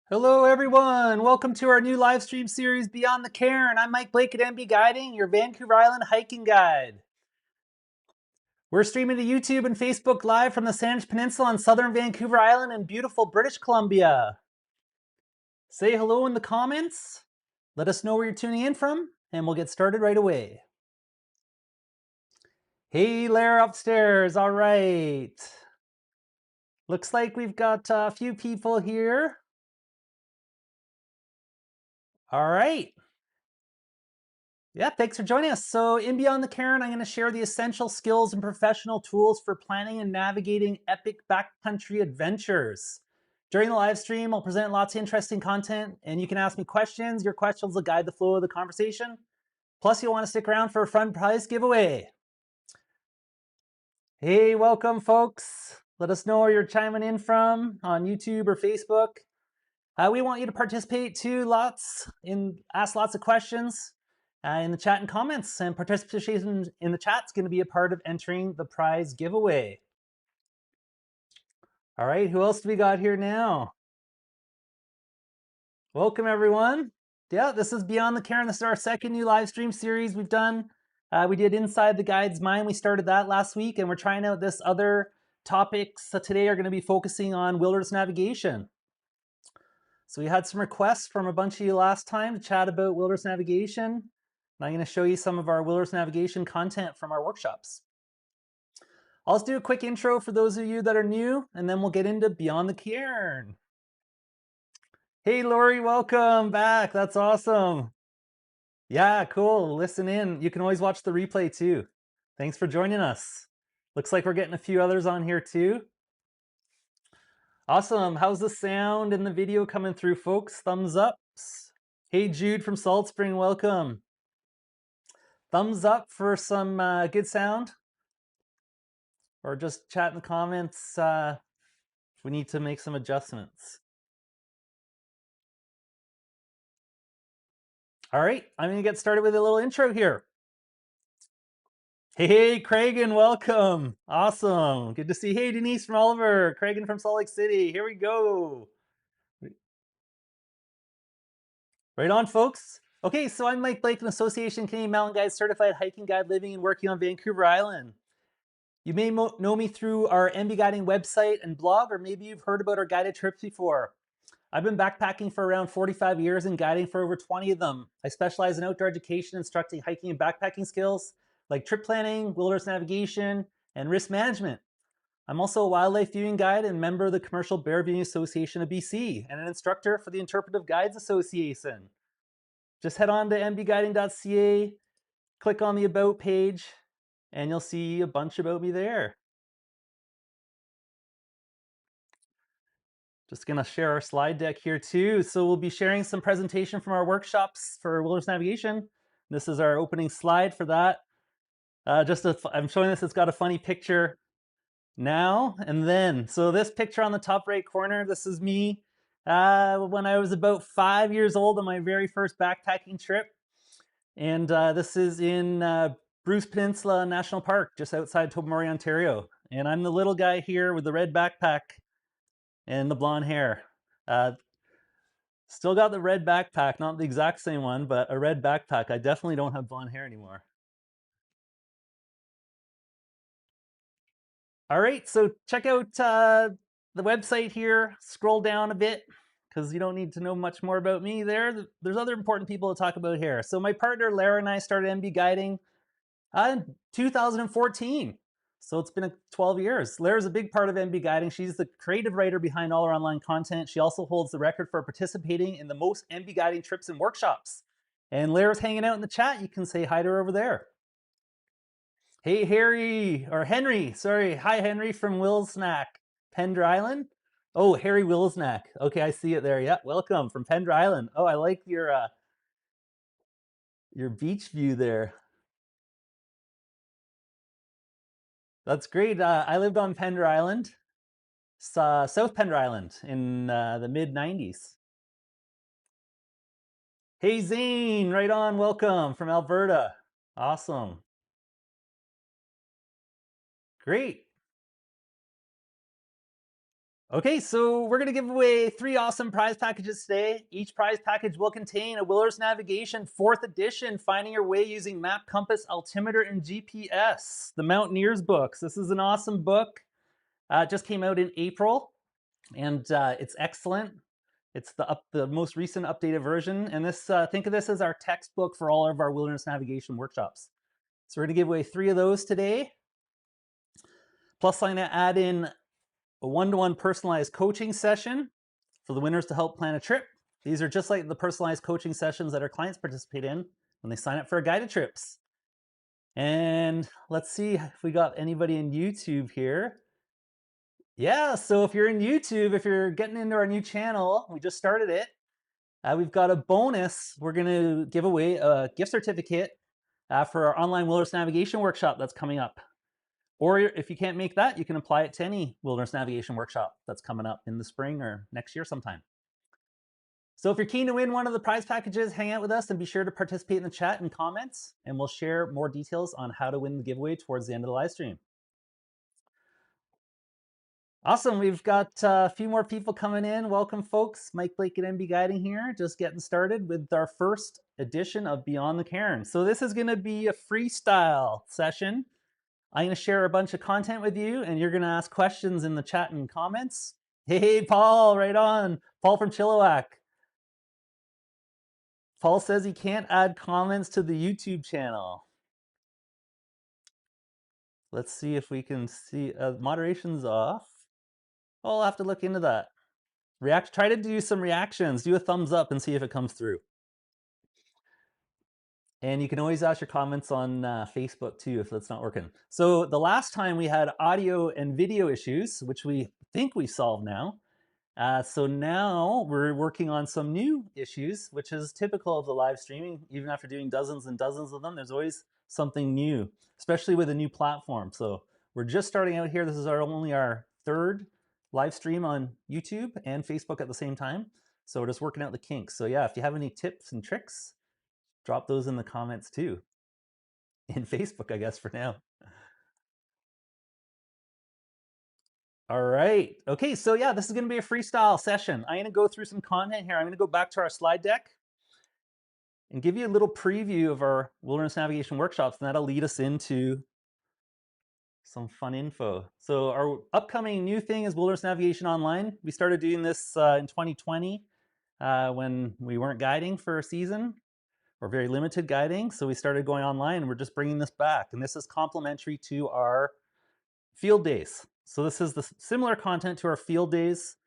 Hello everyone, welcome to our new live stream series Beyond the Cairn. I'm Mike Blake at MB Guiding, your Vancouver Island hiking guide. We're streaming to YouTube and Facebook live from the Sandwich Peninsula on southern Vancouver Island in beautiful British Columbia. Say hello in the comments, let us know where you're tuning in from, and we'll get started right away. Hey Lara upstairs, all right. Looks like we've got a few people here. All right. Yeah, thanks for joining us. So in Beyond the Cairn, I'm going to share the essential skills and professional tools for planning and navigating epic backcountry adventures. During the live stream, I'll present lots of interesting content, and you can ask me questions. Your questions will guide the flow of the conversation. Plus, you'll want to stick around for a fun prize giveaway. Hey, welcome, folks. Let us know where you're chiming in from on YouTube or Facebook. We want you to participate too, ask lots of questions in the chat and comments, and participation in the chat is going to be a part of entering the prize giveaway. All right, who else do we got here now? Welcome, everyone. Yeah, this is Beyond the Cairn. This is our second new live stream series we've done. We did Inside the Guide's Mind. We started that last week, and we're trying out this other topics. So today are going to be focusing on wilderness navigation. So we had some requests from a bunch of you last time to chat about wilderness navigation. And I'm going to show you some of our wilderness navigation content from our workshops. I'll just do a quick intro for those of you that are new, and then we'll get into Beyond the Cairn. Hey, Lori, welcome back. That's awesome. Yeah, cool. Listen in. You can always watch the replay too. Thanks for joining us. Looks like we're getting a few others on here too. Awesome. How's the sound and the video coming through, folks? Thumbs ups. Hey, Jude from Salt Spring, welcome. Thumbs up for some good sound, or just chat in the comments if we need to make some adjustments. All right, I'm going to get started with a little intro here. Hey, Cragen, welcome. Awesome. Good to see you. Hey, Denise from Oliver. Cragen from Salt Lake City. Here we go. Right on, folks. Okay, so I'm Mike Blake, an Association Canadian Mountain Guide certified hiking guide living and working on Vancouver Island. You may know me through our MB Guiding website and blog, or maybe you've heard about our guided trips before. I've been backpacking for around 45 years and guiding for over 20 of them. I specialize in outdoor education, instructing hiking and backpacking skills like trip planning, wilderness navigation, and risk management. I'm also a wildlife viewing guide and member of the Commercial Bear Viewing Association of BC and an instructor for the Interpretive Guides Association. Just head on to mbguiding.ca, click on the About page, and you'll see a bunch about me there. Just going to share our slide deck here too. So we'll be sharing some presentation from our workshops for wilderness navigation. This is our opening slide for that. I'm showing this, it's got a funny picture now and then. So this picture on the top right corner, this is me when I was about 5 years old on my very first backpacking trip. And this is in Bruce Peninsula National Park, just outside Tobermory, Ontario. And I'm the little guy here with the red backpack and the blonde hair. Still got the red backpack, not the exact same one, but a red backpack. I definitely don't have blonde hair anymore. All right, so check out the website here. Scroll down a bit because you don't need to know much more about me there. There's other important people to talk about here. So my partner Lara and I started MB Guiding in 2014. So it's been 12 years. Lara's a big part of MB Guiding. She's the creative writer behind all our online content. She also holds the record for participating in the most MB Guiding trips and workshops. And Lara's hanging out in the chat. You can say hi to her over there. Hey, Henry, sorry. Hi, Henry from Willsnack, Pender Island. Oh, Harry Willsnack. Okay, I see it there. Yeah, welcome from Pender Island. Oh, I like your beach view there. That's great. I lived on Pender Island, South Pender Island in the mid-90s. Hey, Zane, right on. Welcome from Alberta. Awesome. Great. Okay, so we're going to give away 3 awesome prize packages today. Each prize package will contain a Wilderness Navigation 4th edition, Finding Your Way Using Map, Compass, Altimeter, and GPS, the Mountaineers books. This is an awesome book. It just came out in April, and it's excellent. It's the most recent updated version, and this think of this as our textbook for all of our wilderness navigation workshops. So we're going to give away 3 of those today. Plus, I'm going to add in a one-to-one personalized coaching session for the winners to help plan a trip. These are just like the personalized coaching sessions that our clients participate in when they sign up for our guided trips. And let's see if we got anybody in YouTube here. Yeah, so if you're in YouTube, if you're getting into our new channel, we just started it. We've got a bonus. We're going to give away a gift certificate for our online wilderness navigation workshop that's coming up. Or if you can't make that, you can apply it to any wilderness navigation workshop that's coming up in the spring or next year sometime. So if you're keen to win one of the prize packages, hang out with us and be sure to participate in the chat and comments, and we'll share more details on how to win the giveaway towards the end of the live stream. Awesome, we've got a few more people coming in. Welcome, folks. Mike Blake at MB Guiding here, just getting started with our first edition of Beyond the Cairn. So this is going to be a freestyle session. I'm going to share a bunch of content with you, and you're going to ask questions in the chat and comments. Hey, Paul, right on. Paul from Chilliwack. Paul says he can't add comments to the YouTube channel. Let's see if we can see. Moderation's off. Oh, I'll have to look into that. Try to do some reactions. Do a thumbs up and see if it comes through. And you can always ask your comments on Facebook too if that's not working. So the last time we had audio and video issues, which we think we solved now. So now we're working on some new issues, which is typical of the live streaming. Even after doing dozens and dozens of them, there's always something new, especially with a new platform. So we're just starting out here. This is only our 3rd live stream on YouTube and Facebook at the same time. So we're just working out the kinks. So yeah, if you have any tips and tricks, drop those in the comments too. In Facebook, I guess, for now. All right. Okay, so yeah, this is going to be a freestyle session. I'm going to go through some content here. I'm going to go back to our slide deck and give you a little preview of our wilderness navigation workshops, and that'll lead us into some fun info. So our upcoming new thing is Wilderness Navigation Online. We started doing this in 2020 when we weren't guiding for a season, or very limited guiding. So we started going online, and we're just bringing this back. And this is complementary to our field days. So this is the similar content to our field days,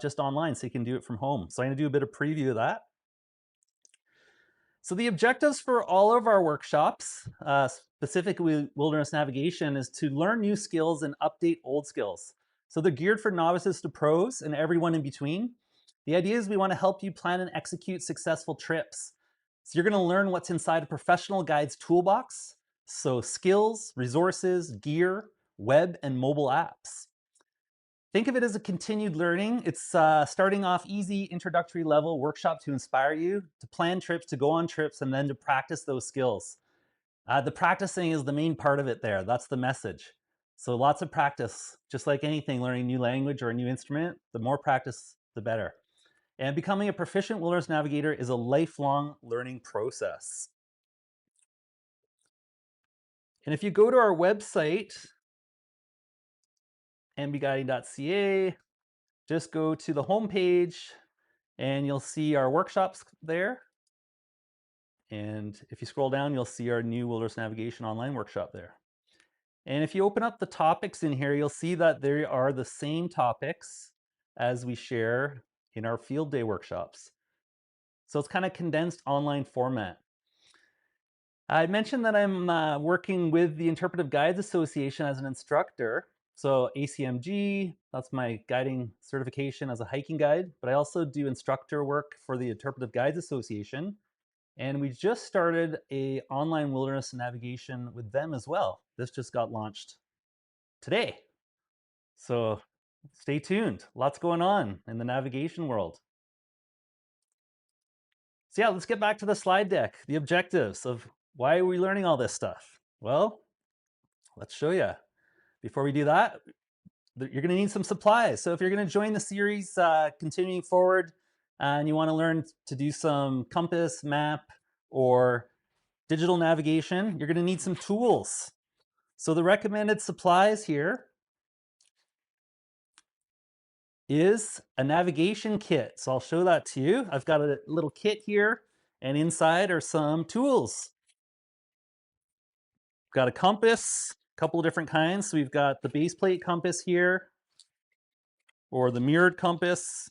just online, so you can do it from home. So I'm going to do a bit of preview of that. So the objectives for all of our workshops, specifically wilderness navigation, is to learn new skills and update old skills. So they're geared for novices to pros and everyone in between. The idea is we want to help you plan and execute successful trips. So you're going to learn what's inside a professional guide's toolbox. So skills, resources, gear, web, and mobile apps. Think of it as a continued learning. It's starting off easy, introductory level workshop to inspire you to plan trips, to go on trips, and then to practice those skills. The practicing is the main part of it there. That's the message. So lots of practice, just like anything, learning a new language or a new instrument, the more practice, the better. And becoming a proficient wilderness navigator is a lifelong learning process. And if you go to our website, mbguiding.ca, just go to the home page and you'll see our workshops there. And if you scroll down, you'll see our new Wilderness Navigation Online workshop there. And if you open up the topics in here, you'll see that there are the same topics as we share in our field day workshops. So it's kind of condensed online format. I mentioned that I'm working with the Interpretive Guides Association as an instructor. So ACMG, that's my guiding certification as a hiking guide, but I also do instructor work for the Interpretive Guides Association. And we just started a online wilderness navigation with them as well. This just got launched today. So stay tuned. Lots going on in the navigation world. So yeah, let's get back to the slide deck. The objectives of why are we learning all this stuff? Well, let's show you. Before we do that, you're going to need some supplies. So if you're going to join the series continuing forward and you want to learn to do some compass, map, or digital navigation, you're going to need some tools. So the recommended supplies here is a navigation kit. So I'll show that to you. I've got a little kit here, and inside are some tools. Got a compass, a couple of different kinds. So we've got the base plate compass here, or the mirrored compass,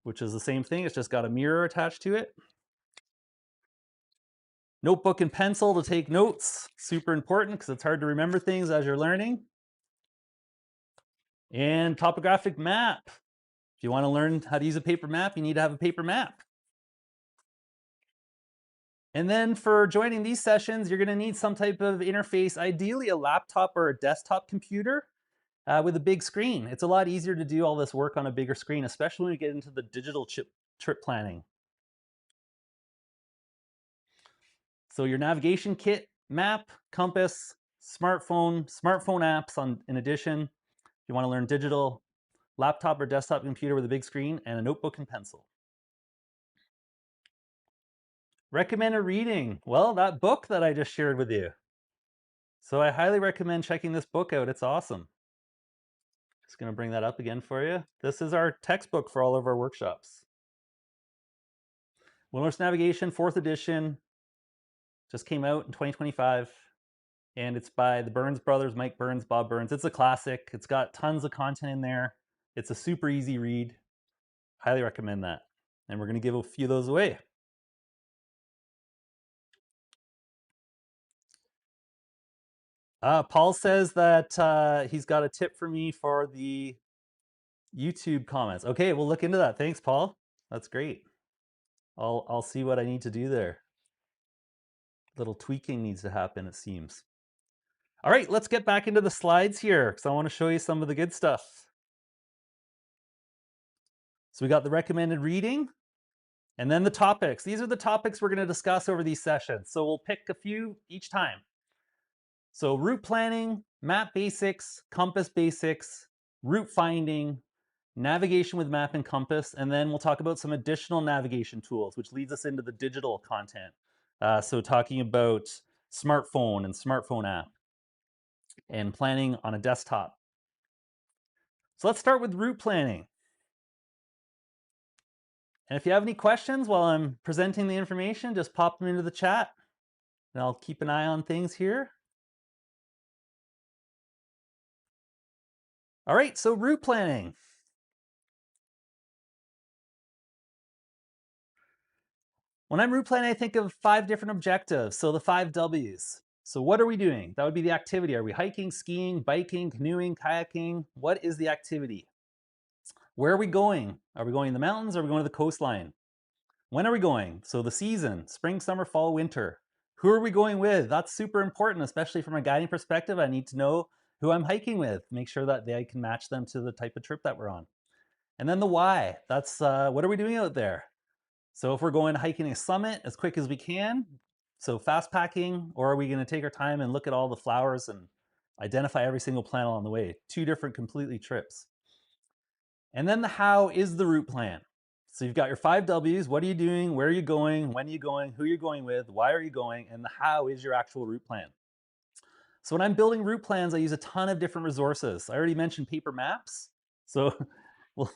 which is the same thing. It's just got a mirror attached to it. Notebook and pencil to take notes. Super important because it's hard to remember things as you're learning. And topographic map. If you want to learn how to use a paper map, you need to have a paper map. And then for joining these sessions, you're going to need some type of interface, ideally a laptop or a desktop computer with a big screen. It's a lot easier to do all this work on a bigger screen, especially when you get into the digital trip planning. So your navigation kit, map, compass, smartphone apps in addition. If you want to learn digital, laptop or desktop computer with a big screen, and a notebook and pencil. Recommended reading. Well, that book that I just shared with you. So I highly recommend checking this book out. It's awesome. Just going to bring that up again for you. This is our textbook for all of our workshops. Wilderness Navigation, 4th edition. Just came out in 2025. And it's by the Burns brothers, Mike Burns, Bob Burns. It's a classic. It's got tons of content in there. It's a super easy read. Highly recommend that. And we're going to give a few of those away. Paul says that he's got a tip for me for the YouTube comments. Okay, we'll look into that. Thanks, Paul. That's great. I'll see what I need to do there. Little tweaking needs to happen, it seems. All right, let's get back into the slides here because I want to show you some of the good stuff. So we got the recommended reading and then the topics. These are the topics we're going to discuss over these sessions. So we'll pick a few each time. So route planning, map basics, compass basics, route finding, navigation with map and compass, and then we'll talk about some additional navigation tools, which leads us into the digital content. So talking about smartphone and smartphone app and planning on a desktop. So let's start with route planning. And if you have any questions while I'm presenting the information, just pop them into the chat and I'll keep an eye on things here. All right, so route planning. When I'm route planning, I think of 5 different objectives. So the 5 W's. So what are we doing? That would be the activity. Are we hiking, skiing, biking, canoeing, kayaking? What is the activity? Where are we going? Are we going in the mountains? Or are we going to the coastline? When are we going? So the season, spring, summer, fall, winter. Who are we going with? That's super important, especially from a guiding perspective. I need to know who I'm hiking with. Make sure that I can match them to the type of trip that we're on. And then the why. That's what are we doing out there? So if we're going hiking a summit as quick as we can, so fast packing, or are we going to take our time and look at all the flowers and identify every single plant along the way? 2 different completely trips. And then the how is the route plan. So you've got your 5 W's. What are you doing? Where are you going? When are you going? Who are you going with? Why are you going? And the how is your actual route plan. So when I'm building route plans, I use a ton of different resources. I already mentioned paper maps. So we'll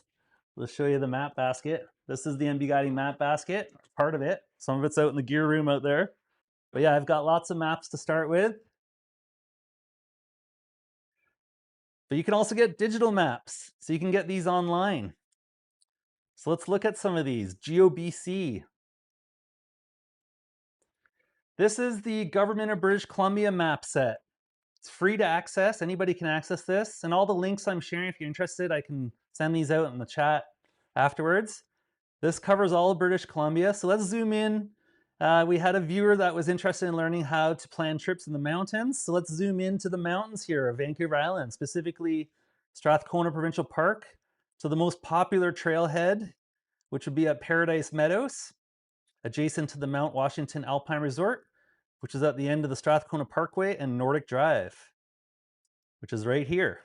show you the map basket. This is the MB Guiding map basket, part of it. Some of it's out in the gear room out there. But yeah, I've got lots of maps to start with. But you can also get digital maps. So you can get these online. So let's look at some of these. GeoBC. This is the Government of British Columbia map set. It's free to access. Anybody can access this. And all the links I'm sharing, if you're interested, I can send these out in the chat afterwards. This covers all of British Columbia. So let's zoom in. We had a viewer that was interested in learning how to plan trips in the mountains. So let's zoom into the mountains here of Vancouver Island, specifically Strathcona Provincial Park. So the most popular trailhead, which would be at Paradise Meadows, adjacent to the Mount Washington Alpine Resort, which is at the end of the Strathcona Parkway and Nordic Drive. which is right here.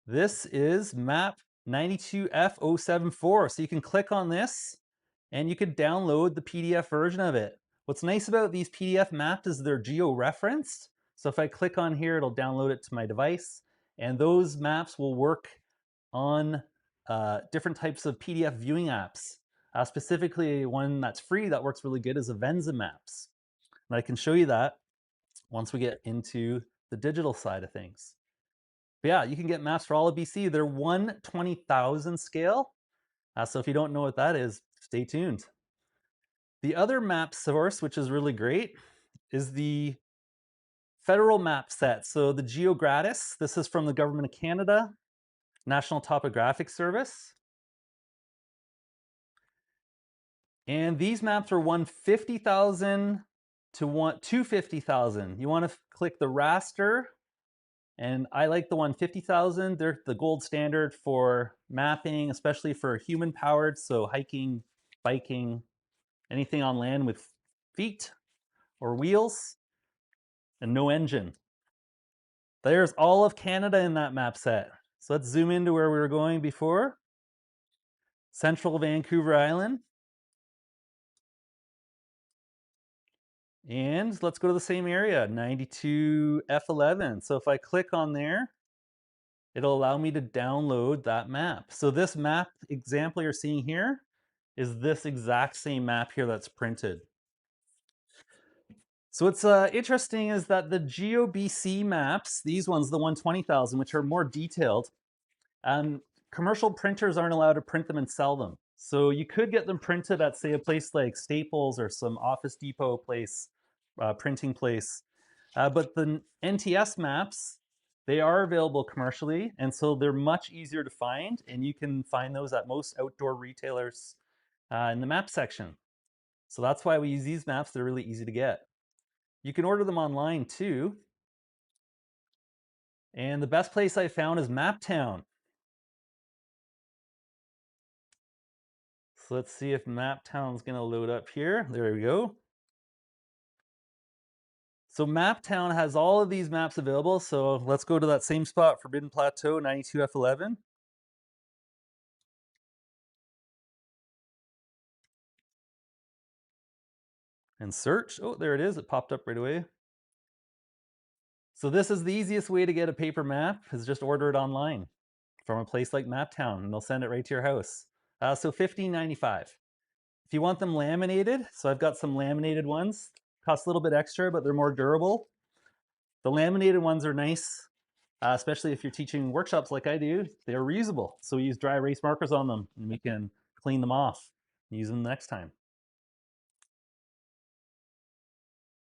This is map 92F074. So you can click on this and you can download the PDF version of it. What's nice about these PDF maps is they're geo-referenced. So if I click on here, it'll download it to my device. And those maps will work on different types of PDF viewing apps. Specifically, one that's free that works really good is Avenza Maps. And I can show you that once we get into the digital side of things. But yeah, you can get maps for all of BC. They're 1/20,000 scale. So if you don't know what that is, stay tuned. The other map source, which is really great, is the federal map set. So the GeoGratis, this is from the Government of Canada, National Topographic Service. And these maps are 1/50,000 to 250,000. You want to click the raster, and I like the 1/50,000. They're the gold standard for mapping, especially for human powered, so hiking, biking, anything on land with feet or wheels and no engine. There's all of Canada in that map set. So let's zoom into where we were going before. Central Vancouver Island. And let's go to the same area, 92F11. So if I click on there, it'll allow me to download that map. So this map example you're seeing here is this exact same map here that's printed. So what's interesting is that the GeoBC maps, these ones, the 1/20,000, which are more detailed, commercial printers aren't allowed to print them and sell them. So you could get them printed at, say, a place like Staples or some Office Depot place, printing place. But the NTS maps, they are available commercially, and so they're much easier to find, and you can find those at most outdoor retailers in the map section. So that's why we use these maps. They're really easy to get. You can order them online too. And the best place I found is Maptown. So let's see if Maptown's going to load up here. There we go. So Maptown has all of these maps available. So let's go to that same spot, Forbidden Plateau, 92F11. And search. Oh, there it is. It popped up right away. So this is the easiest way to get a paper map, is just order it online from a place like Maptown, and they'll send it right to your house. So $15.95. If you want them laminated, so I've got some laminated ones. Cost a little bit extra, but they're more durable. The laminated ones are nice, especially if you're teaching workshops like I do. They're reusable. So we use dry erase markers on them, and we can clean them off and use them next time.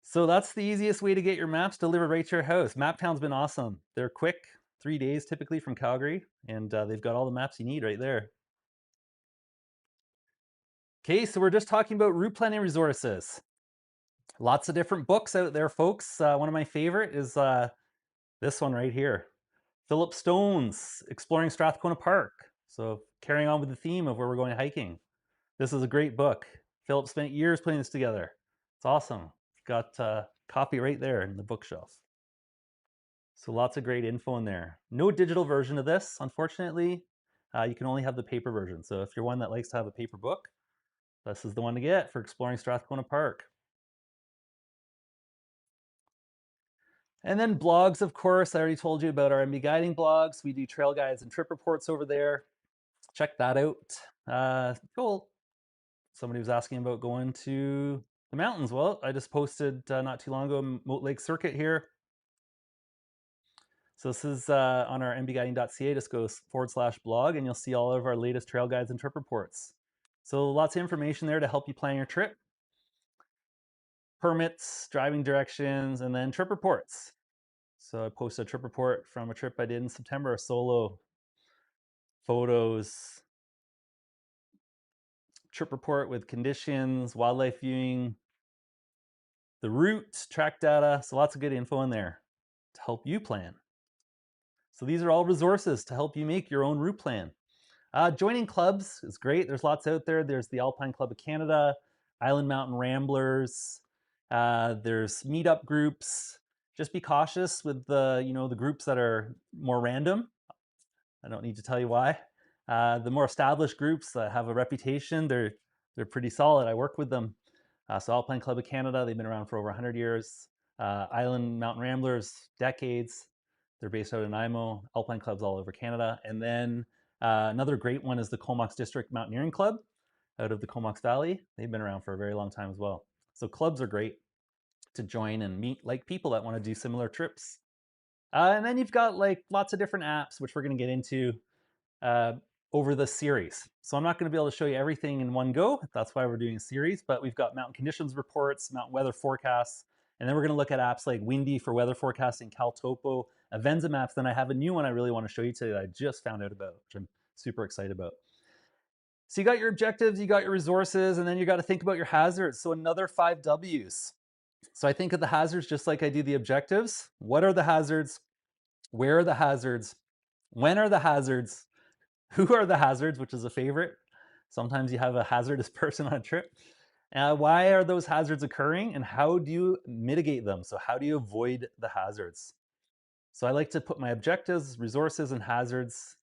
So that's the easiest way to get your maps delivered right to your house. Maptown's been awesome. They're quick, 3 days typically from Calgary, and they've got all the maps you need right there. Okay, so we're just talking about route planning resources. Lots of different books out there, folks. One of my favorite is this one right here. Philip Stone's Exploring Strathcona Park. So carrying on with the theme of where we're going hiking. This is a great book. Philip spent years putting this together. It's awesome. Got a copy right there in the bookshelf. So lots of great info in there. No digital version of this, unfortunately. You can only have the paper version. So if you're one that likes to have a paper book, this is the one to get for Exploring Strathcona Park. And then blogs, of course. I already told you about our MB Guiding blogs. We do trail guides and trip reports over there. Check that out. Cool. Somebody was asking about going to the mountains. Well, I just posted not too long ago Moat Lake Circuit here. So this is on our mbguiding.ca. Just go /blog and you'll see all of our latest trail guides and trip reports. So lots of information there to help you plan your trip. Permits, driving directions, and then trip reports. So I posted a trip report from a trip I did in September, solo photos, trip report with conditions, wildlife viewing, the route, track data. So lots of good info in there to help you plan. So these are all resources to help you make your own route plan. Joining clubs is great. There's lots out there. There's the Alpine Club of Canada, Island Mountain Ramblers. There's meetup groups. Just be cautious with the, the groups that are more random. I don't need to tell you why. The more established groups that have a reputation, they're pretty solid. I work with them. So Alpine Club of Canada, they've been around for over 100 years. Island Mountain Ramblers, decades. They're based out in Nanaimo. Alpine clubs all over Canada. And then another great one is the Comox District Mountaineering Club out of the Comox Valley. They've been around for a very long time as well. So clubs are great to join and meet like people that want to do similar trips. And then you've got like lots of different apps, which we're going to get into uh, over the series. So I'm not going to be able to show you everything in one go. That's why we're doing a series. But we've got mountain conditions reports, mountain weather forecasts, and then we're going to look at apps like Windy for weather forecasting, CalTopo, Avenza Maps. Then I have a new one I really want to show you today that I just found out about, which I'm super excited about. So you got your objectives, you got your resources, and then you got to think about your hazards. So another 5 W's. So I think of the hazards just like I do the objectives. What are the hazards? Where are the hazards? When are the hazards? Who are the hazards, which is a favorite. Sometimes you have a hazardous person on a trip. Why are those hazards occurring and how do you mitigate them? So how do you avoid the hazards? So I like to put my objectives, resources, and hazards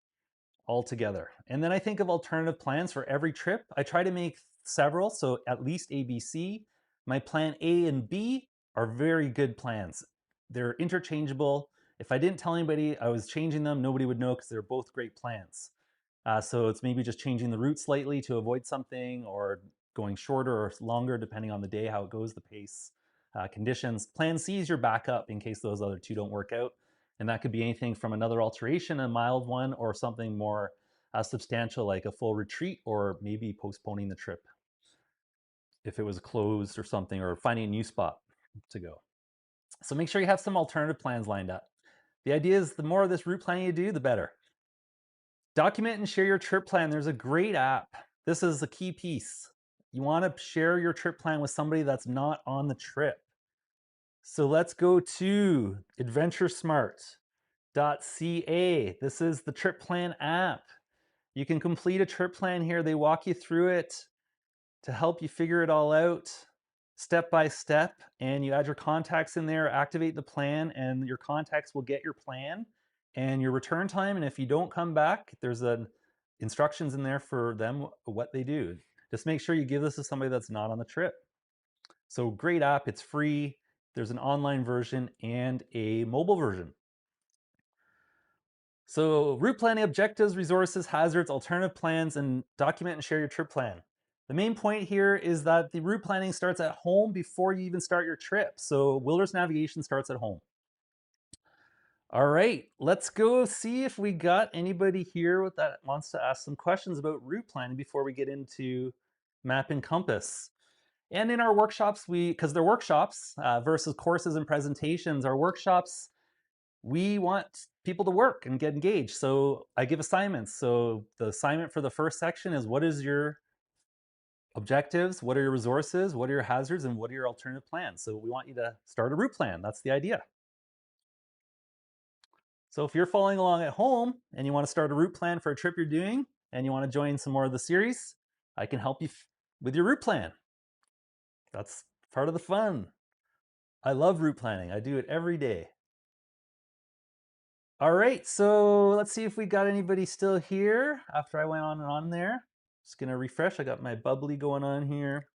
all together. And then I think of alternative plans for every trip. I try to make several, so at least A, B, C. My plan A and B are very good plans. They're interchangeable. If I didn't tell anybody I was changing them, nobody would know because they're both great plans. So it's maybe just changing the route slightly to avoid something or going shorter or longer depending on the day, how it goes, the pace, conditions. Plan C is your backup in case those other two don't work out. And that could be anything from another alteration, a mild one, or something more substantial like a full retreat or maybe postponing the trip if it was closed or something, or finding a new spot to go. So make sure you have some alternative plans lined up. The idea is the more of this route planning you do, the better. Document and share your trip plan. There's a great app. This is a key piece. You want to share your trip plan with somebody that's not on the trip. So let's go to adventuresmart.ca. This is the trip plan app. You can complete a trip plan here. They walk you through it to help you figure it all out step by step. And you add your contacts in there, activate the plan, and your contacts will get your plan and your return time. And if you don't come back, there's instructions in there for them, what they do. Just make sure you give this to somebody that's not on the trip. So great app, it's free. There's an online version and a mobile version. So route planning, objectives, resources, hazards, alternative plans, and document and share your trip plan. The main point here is that the route planning starts at home before you even start your trip. So wilderness navigation starts at home. All right, let's go see if we got anybody here that wants to ask some questions about route planning before we get into Map and Compass. And in our workshops, because they're workshops versus courses and presentations, our workshops, we want people to work and get engaged. So I give assignments. So the assignment for the first section is, what is your objectives? What are your resources? What are your hazards? And what are your alternative plans? So we want you to start a route plan. That's the idea. So if you're following along at home and you want to start a route plan for a trip you're doing and you want to join some more of the series, I can help you with your route plan. That's part of the fun. I love route planning. I do it every day. All right, so let's see if we got anybody still here after I went on and on there. Just gonna refresh. I got my bubbly going on here.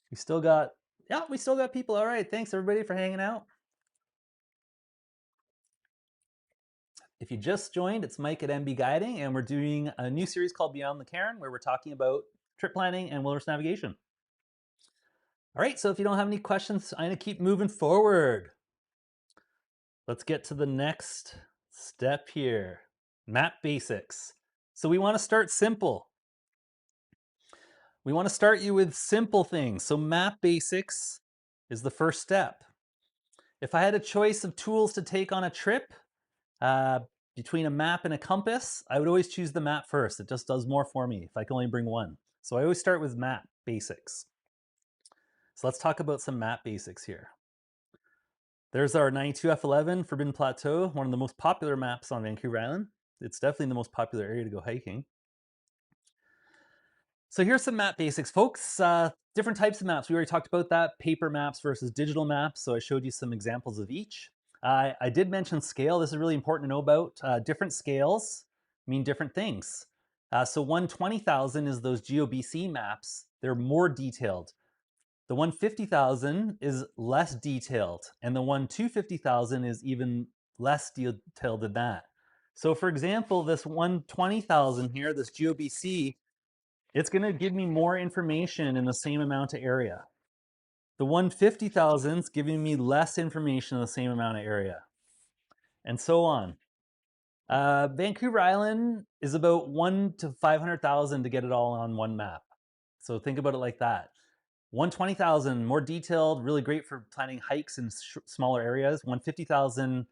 We still got people. All right, thanks everybody for hanging out. If you just joined, it's Mike at MB Guiding, and we're doing a new series called Beyond the Cairn, where we're talking about trip planning and wilderness navigation. All right, so if you don't have any questions, I'm gonna keep moving forward. Let's get to the next step here. Map basics. So we want to start simple. We want to start you with simple things. So map basics is the first step. If I had a choice of tools to take on a trip between a map and a compass, I would always choose the map first. It just does more for me if I can only bring one. So I always start with map basics. So let's talk about some map basics here. There's our 92F11 Forbidden Plateau, one of the most popular maps on Vancouver Island. It's definitely the most popular area to go hiking. So here's some map basics, folks. Different types of maps. We already talked about that. Paper maps versus digital maps. So I showed you some examples of each. I did mention scale. This is really important to know about. Different scales mean different things. So 120,000 is those GOBC maps. They're more detailed. The 150,000 is less detailed. And the 250,000 is even less detailed than that. So for example, this 120,000 here, this GOBC, it's going to give me more information in the same amount of area. The 150,000 is giving me less information in the same amount of area, and so on. Vancouver Island is about 1 to 500,000 to get it all on one map. So think about it like that. 120,000, more detailed, really great for planning hikes in smaller areas. 150,000,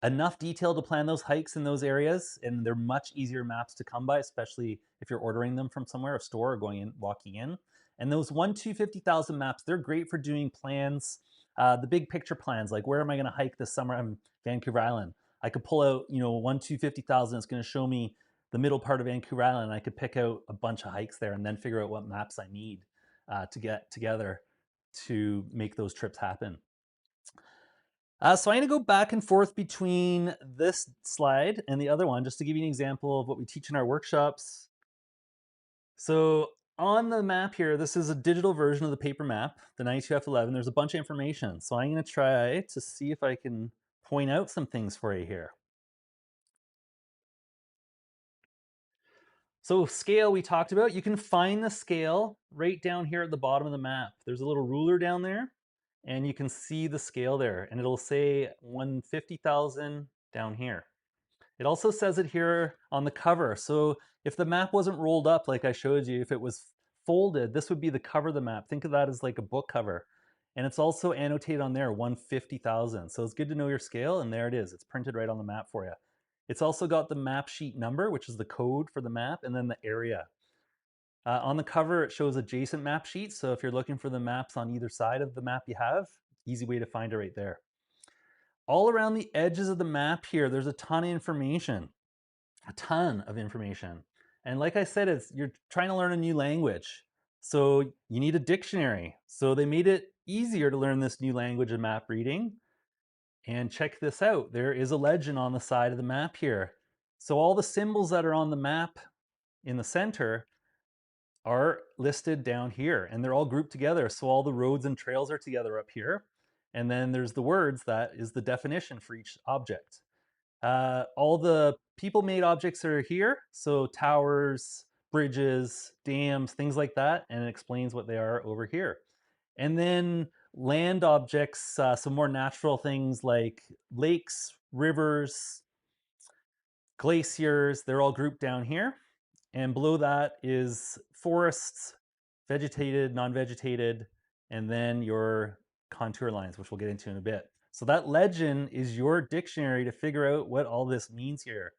enough detail to plan those hikes in those areas, and they're much easier maps to come by, especially if you're ordering them from somewhere, a store, or going in, walking in. And those 1-250,000 maps, they're great for doing plans, the big picture plans, like where am I going to hike this summer on Vancouver Island? I could pull out, 1-250,000. It's going to show me the middle part of Vancouver Island. I could pick out a bunch of hikes there and then figure out what maps I need to get together to make those trips happen. So I'm going to go back and forth between this slide and the other one just to give you an example of what we teach in our workshops. So on the map here, this is a digital version of the paper map, the 92F11. There's a bunch of information. So I'm going to try to see if I can point out some things for you here. So scale we talked about. You can find the scale right down here at the bottom of the map. There's a little ruler down there, and you can see the scale there, and it'll say 150,000 down here. It also says it here on the cover. So if the map wasn't rolled up like I showed you, if it was folded, this would be the cover of the map. Think of that as like a book cover. And it's also annotated on there, 150,000. So it's good to know your scale, and there it is. It's printed right on the map for you. It's also got the map sheet number, which is the code for the map, and then the area. On the cover, it shows adjacent map sheets. So if you're looking for the maps on either side of the map you have, easy way to find it right there. All around the edges of the map here, there's a ton of information. A ton of information. And like I said, you're trying to learn a new language. So you need a dictionary. So they made it easier to learn this new language of map reading. And check this out. There is a legend on the side of the map here. So all the symbols that are on the map in the center are listed down here, and they're all grouped together. So all the roads and trails are together up here. And then there's the words that is the definition for each object. All the people-made objects are here. So towers, bridges, dams, things like that. And it explains what they are over here. And then land objects, some more natural things like lakes, rivers, glaciers, they're all grouped down here. And below that is forests, vegetated, non-vegetated, and then your contour lines, which we'll get into in a bit. So that legend is your dictionary to figure out what all this means here.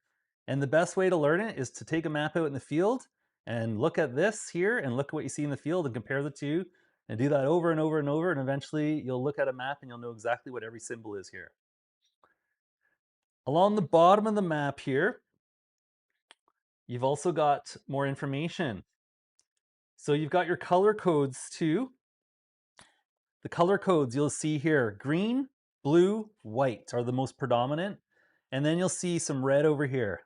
And the best way to learn it is to take a map out in the field and look at this here and look at what you see in the field and compare the two and do that over and over and over, and eventually you'll look at a map and you'll know exactly what every symbol is here. Along the bottom of the map here, you've also got more information. So you've got your color codes too. The color codes you'll see here, green, blue, white are the most predominant. And then you'll see some red over here.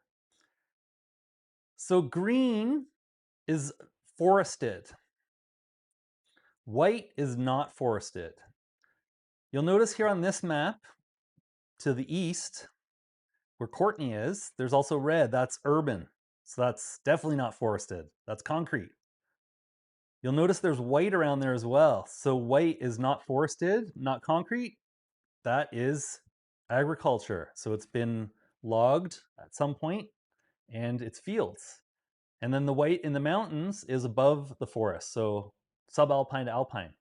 So green is forested. White is not forested. You'll notice here on this map to the east, where Courtney is, there's also red. That's urban. So that's definitely not forested. That's concrete. You'll notice there's white around there as well. So white is not forested, not concrete. That is agriculture. So it's been logged at some point and it's fields. And then the white in the mountains is above the forest. So subalpine to alpine.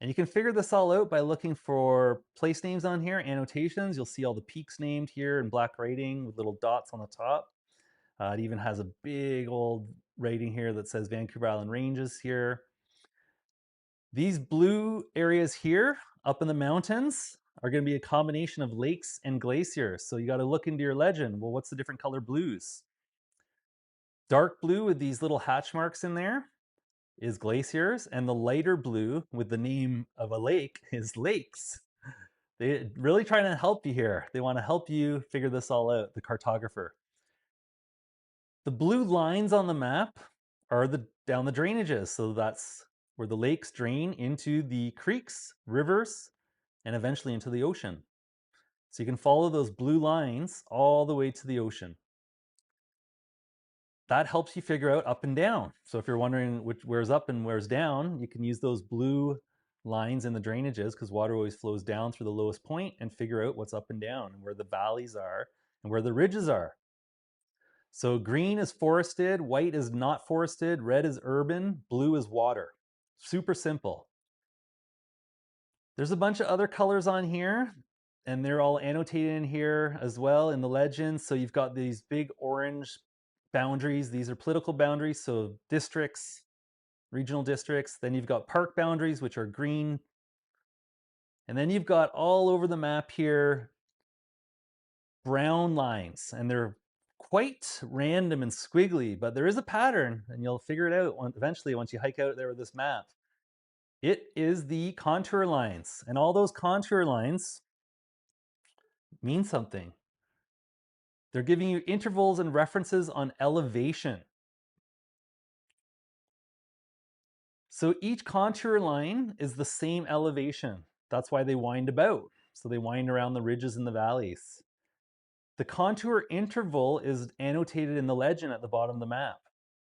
And you can figure this all out by looking for place names on here, annotations. You'll see all the peaks named here in black writing with little dots on the top. It even has a big old writing here that says Vancouver Island Ranges here. These blue areas here up in the mountains are going to be a combination of lakes and glaciers. So you got to look into your legend. Well, what's the different color blues? Dark blue with these little hatch marks in there is glaciers, and the lighter blue with the name of a lake is lakes. They really trying to help you here. They want to help you figure this all out, the cartographer. The blue lines on the map are the down the drainages. So that's where the lakes drain into the creeks, rivers, and eventually into the ocean. So you can follow those blue lines all the way to the ocean. That helps you figure out up and down. So if you're wondering where's up and where's down, you can use those blue lines in the drainages because water always flows down through the lowest point and figure out what's up and down and where the valleys are and where the ridges are. So green is forested, white is not forested, red is urban, blue is water. Super simple. There's a bunch of other colors on here, and they're all annotated in here as well in the legends. So you've got these big orange boundaries. These are political boundaries, so districts, regional districts. Then you've got park boundaries, which are green. And then you've got all over the map here brown lines, and they're quite random and squiggly, but there is a pattern, and you'll figure it out eventually once you hike out there with this map. It is the contour lines, and all those contour lines mean something. They're giving you intervals and references on elevation. So each contour line is the same elevation. That's why they wind about. So they wind around the ridges and the valleys. The contour interval is annotated in the legend at the bottom of the map.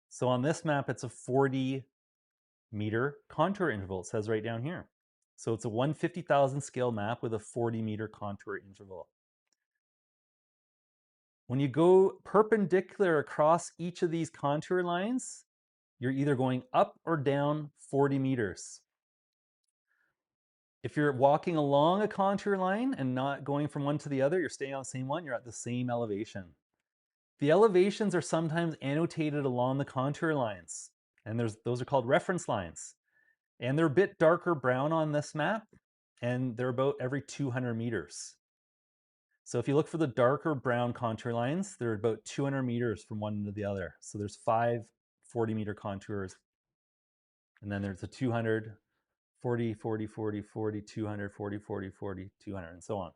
So on this map, it's a 40-meter contour interval. It says right down here. So it's a 1/50,000 scale map with a 40-meter contour interval. When you go perpendicular across each of these contour lines, you're either going up or down 40 meters. If you're walking along a contour line and not going from one to the other, you're staying on the same one, you're at the same elevation. The elevations are sometimes annotated along the contour lines, and those are called reference lines. And they're a bit darker brown on this map, and they're about every 200 meters. So if you look for the darker brown contour lines, they're about 200 meters from one to the other. So there's 5 40-meter contours, and then there's a 200, 40, 40, 40, 40, 200, 40, 40, 40, 200, and so on.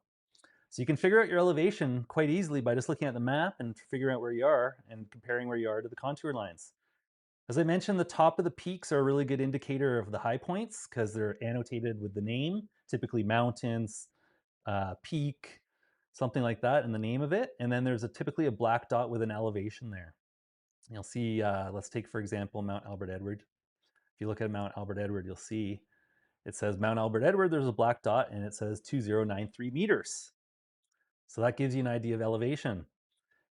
So you can figure out your elevation quite easily by just looking at the map and figuring out where you are and comparing where you are to the contour lines. As I mentioned, the top of the peaks are a really good indicator of the high points because they're annotated with the name, typically mountains, peak, something like that, and the name of it. And then there's typically a black dot with an elevation there. You'll see, let's take, for example, Mount Albert Edward. If you look at Mount Albert Edward, you'll see it says Mount Albert Edward, there's a black dot, and it says 2093 meters. So that gives you an idea of elevation.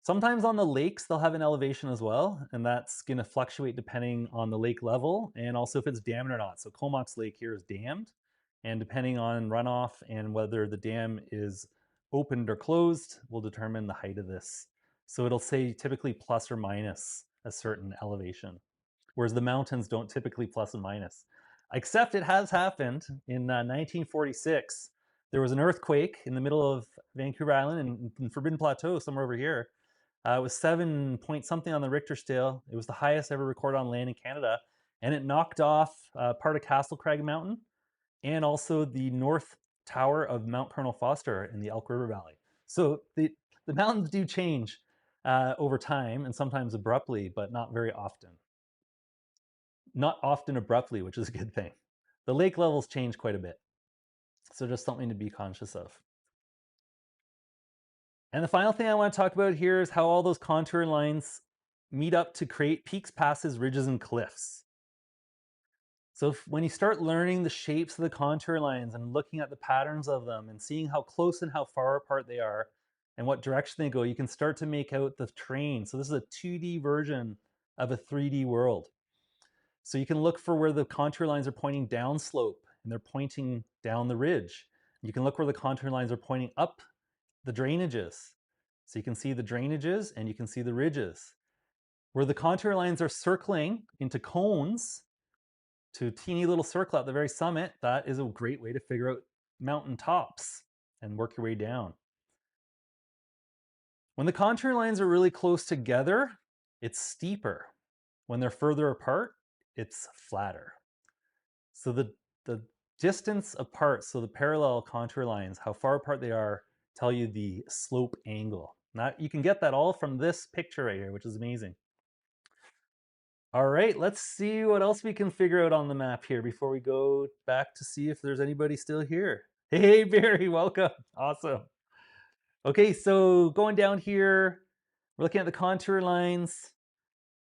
Sometimes on the lakes, they'll have an elevation as well, and that's going to fluctuate depending on the lake level and also if it's dammed or not. So Comox Lake here is dammed, and depending on runoff and whether the dam is opened or closed will determine the height of this. So it'll say typically plus or minus a certain elevation, whereas the mountains don't typically plus and minus. Except it has happened in 1946. There was an earthquake in the middle of Vancouver Island in Forbidden Plateau, somewhere over here. It was 7 point something on the Richter scale. It was the highest ever recorded on land in Canada, and it knocked off part of Castle Craig Mountain and also the north tower of Mount Colonel Foster in the Elk River Valley. So the mountains do change over time and sometimes abruptly, but not very often. Not often abruptly, which is a good thing. The lake levels change quite a bit. So just something to be conscious of. And the final thing I want to talk about here is how all those contour lines meet up to create peaks, passes, ridges, and cliffs. So when you start learning the shapes of the contour lines and looking at the patterns of them and seeing how close and how far apart they are and what direction they go, you can start to make out the terrain. So this is a 2D version of a 3D world. So you can look for where the contour lines are pointing downslope and they're pointing down the ridge. You can look where the contour lines are pointing up the drainages. So you can see the drainages and you can see the ridges. Where the contour lines are circling into cones to a teeny little circle at the very summit, that is a great way to figure out mountain tops and work your way down. When the contour lines are really close together, it's steeper. When they're further apart, it's flatter. So the distance apart, so the parallel contour lines, how far apart they are, tell you the slope angle. Now, you can get that all from this picture right here, which is amazing. All right, let's see what else we can figure out on the map here before we go back to see if there's anybody still here. Hey, Barry, welcome. Awesome. Okay, so going down here, we're looking at the contour lines.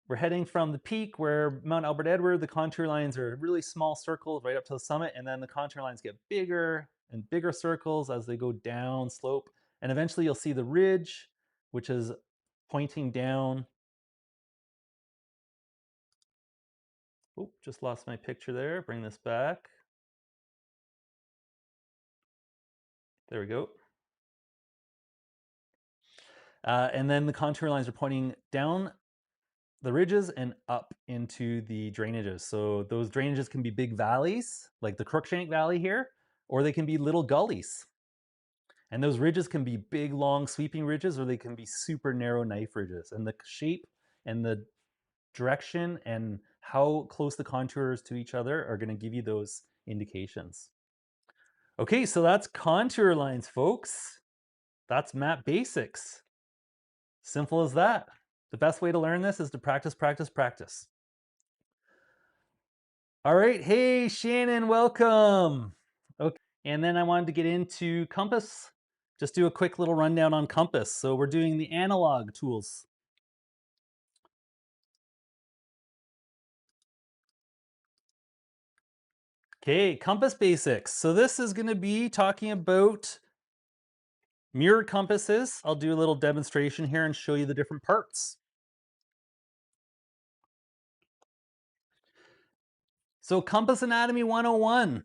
We're heading from the peak where Mount Albert Edward, the contour lines are really small circles right up to the summit, and then the contour lines get bigger and bigger circles as they go down slope. And eventually you'll see the ridge, which is pointing down. Oh, just lost my picture there. Bring this back. There we go. And then the contour lines are pointing down the ridges and up into the drainages. So those drainages can be big valleys, like the Crookshank Valley here, or they can be little gullies. And those ridges can be big, long, sweeping ridges, or they can be super narrow knife ridges. And the shape and the direction and how close the contours to each other are going to give you those indications. Okay, so that's contour lines, folks. That's map basics. Simple as that. The best way to learn this is to practice, practice, practice. All right, hey Shannon, welcome. Okay, and then I wanted to get into compass. Just do a quick little rundown on compass. So we're doing the analog tools. Okay, compass basics. So this is going to be talking about mirror compasses. I'll do a little demonstration here and show you the different parts. So Compass Anatomy 101.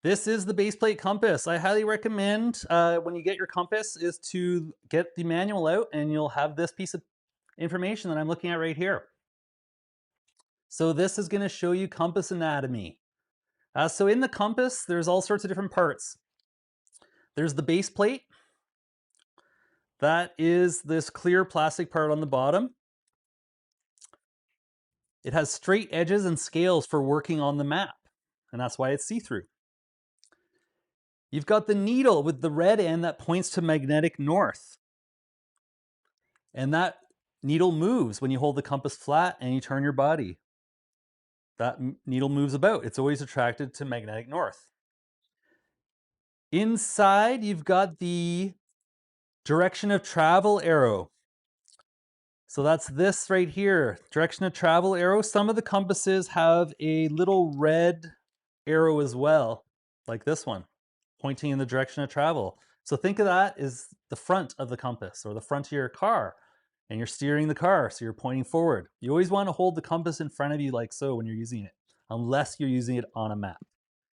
This is the base plate compass. I highly recommend when you get your compass is to get the manual out and you'll have this piece of information that I'm looking at right here. So this is going to show you compass anatomy. So in the compass, there's all sorts of different parts. There's the base plate. That is this clear plastic part on the bottom. It has straight edges and scales for working on the map, and that's why it's see-through. You've got the needle with the red end that points to magnetic north. And that needle moves when you hold the compass flat and you turn your body. That needle moves about. It's always attracted to magnetic north. Inside, you've got the direction of travel arrow. So that's this right here, direction of travel arrow. Some of the compasses have a little red arrow as well, like this one, pointing in the direction of travel. So think of that as the front of the compass or the front of your car, and you're steering the car, so you're pointing forward. You always want to hold the compass in front of you like so when you're using it, unless you're using it on a map.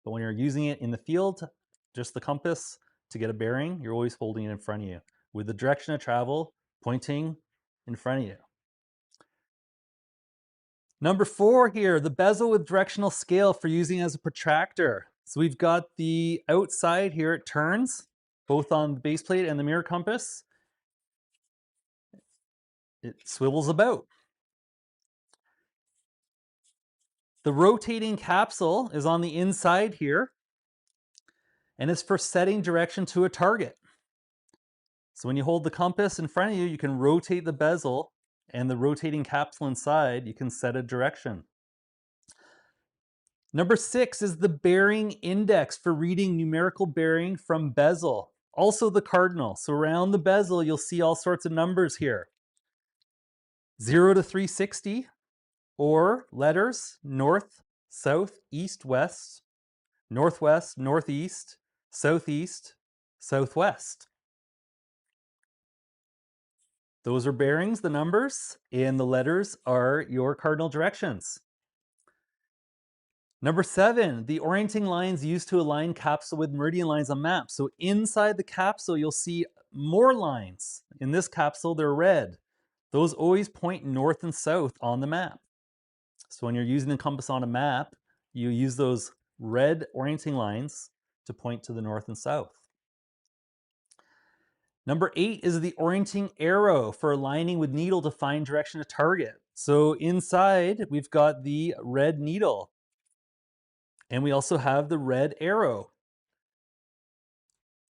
But when you're using it in the field, just the compass to get a bearing, you're always holding it in front of you with the direction of travel pointing in front of you. Number 4 here, the bezel with directional scale for using as a protractor. So we've got the outside here, it turns, both on the base plate and the mirror compass. It swivels about. The rotating capsule is on the inside here, and it's for setting direction to a target. So when you hold the compass in front of you, you can rotate the bezel, and the rotating capsule inside, you can set a direction. Number 6 is the bearing index for reading numerical bearing from bezel. Also the cardinal. So around the bezel, you'll see all sorts of numbers here. 0 to 360, or letters north, south, east, west, northwest, northeast, southeast, southwest. Those are bearings, the numbers, and the letters are your cardinal directions. Number 7, the orienting lines used to align capsule with meridian lines on maps. So inside the capsule, you'll see more lines. In this capsule, they're red. Those always point north and south on the map. So when you're using the compass on a map, you use those red orienting lines to point to the north and south. Number 8 is the orienting arrow for aligning with needle to find direction to target. So inside, we've got the red needle, and we also have the red arrow.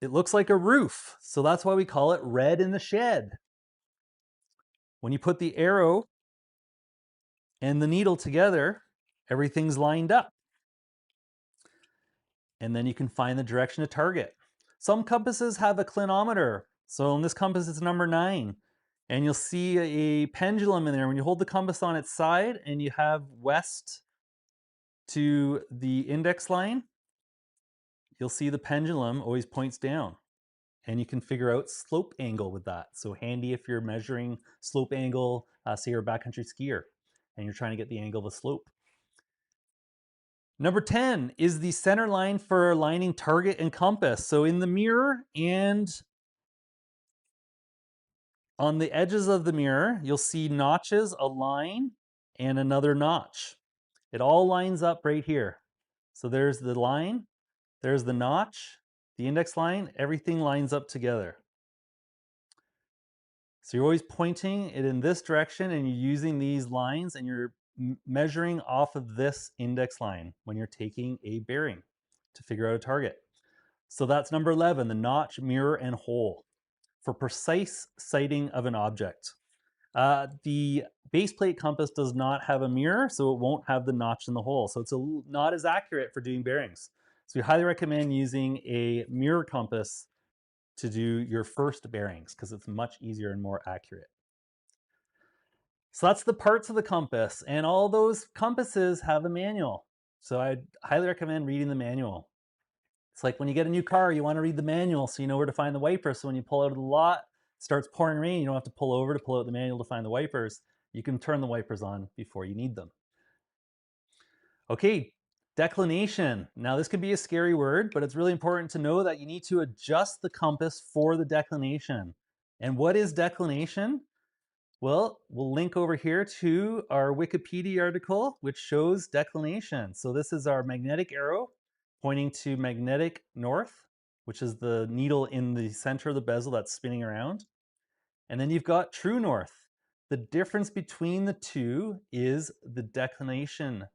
It looks like a roof, so that's why we call it red in the shed. When you put the arrow and the needle together, everything's lined up. And then you can find the direction to target. Some compasses have a clinometer. So in this compass, it's number 9. And you'll see a pendulum in there. When you hold the compass on its side and you have west to the index line, you'll see the pendulum always points down. And you can figure out slope angle with that. So handy if you're measuring slope angle, say you're a backcountry skier and you're trying to get the angle of a slope. Number 10 is the center line for aligning target and compass. So in the mirror and on the edges of the mirror, you'll see notches, a line, and another notch. It all lines up right here. So there's the line, there's the notch, the index line, everything lines up together. So you're always pointing it in this direction and you're using these lines and you're measuring off of this index line when you're taking a bearing to figure out a target. So that's number 11, the notch, mirror, and hole for precise sighting of an object. The base plate compass does not have a mirror, so it won't have the notch in the hole. So it's not as accurate for doing bearings. So we highly recommend using a mirror compass to do your first bearings because it's much easier and more accurate. So that's the parts of the compass, and all those compasses have a manual. So I'd highly recommend reading the manual. It's like when you get a new car, you want to read the manual so you know where to find the wipers. So when you pull out of the lot, it starts pouring rain, you don't have to pull over to pull out the manual to find the wipers. You can turn the wipers on before you need them. Okay, declination. Now this could be a scary word, but it's really important to know that you need to adjust the compass for the declination. And what is declination? Well, we'll link over here to our Wikipedia article, which shows declination. So this is our magnetic arrow pointing to magnetic north, which is the needle in the center of the bezel that's spinning around. And then you've got true north. The difference between the two is the declination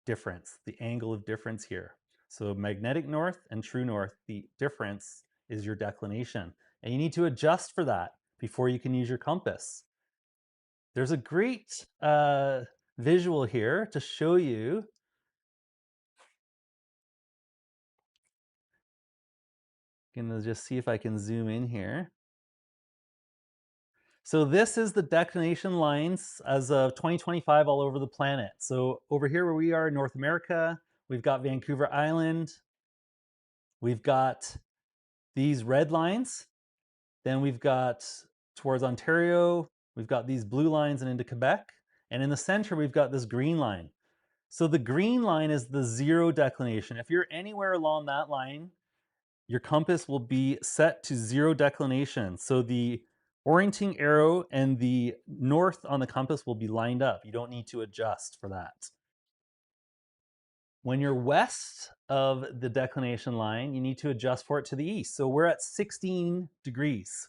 difference, the angle of difference here. So magnetic north and true north, the difference is your declination. And you need to adjust for that before you can use your compass. There's a great visual here to show you. I'm gonna just see if I can zoom in here. So this is the declination lines as of 2025 all over the planet. So over here where we are in North America, we've got Vancouver Island. We've got these red lines. Then we've got towards Ontario, we've got these blue lines and into Quebec. And in the center, we've got this green line. So the green line is the zero declination. If you're anywhere along that line, your compass will be set to zero declination. So the orienting arrow and the north on the compass will be lined up. You don't need to adjust for that. When you're west of the declination line, you need to adjust for it to the east. So we're at 16 degrees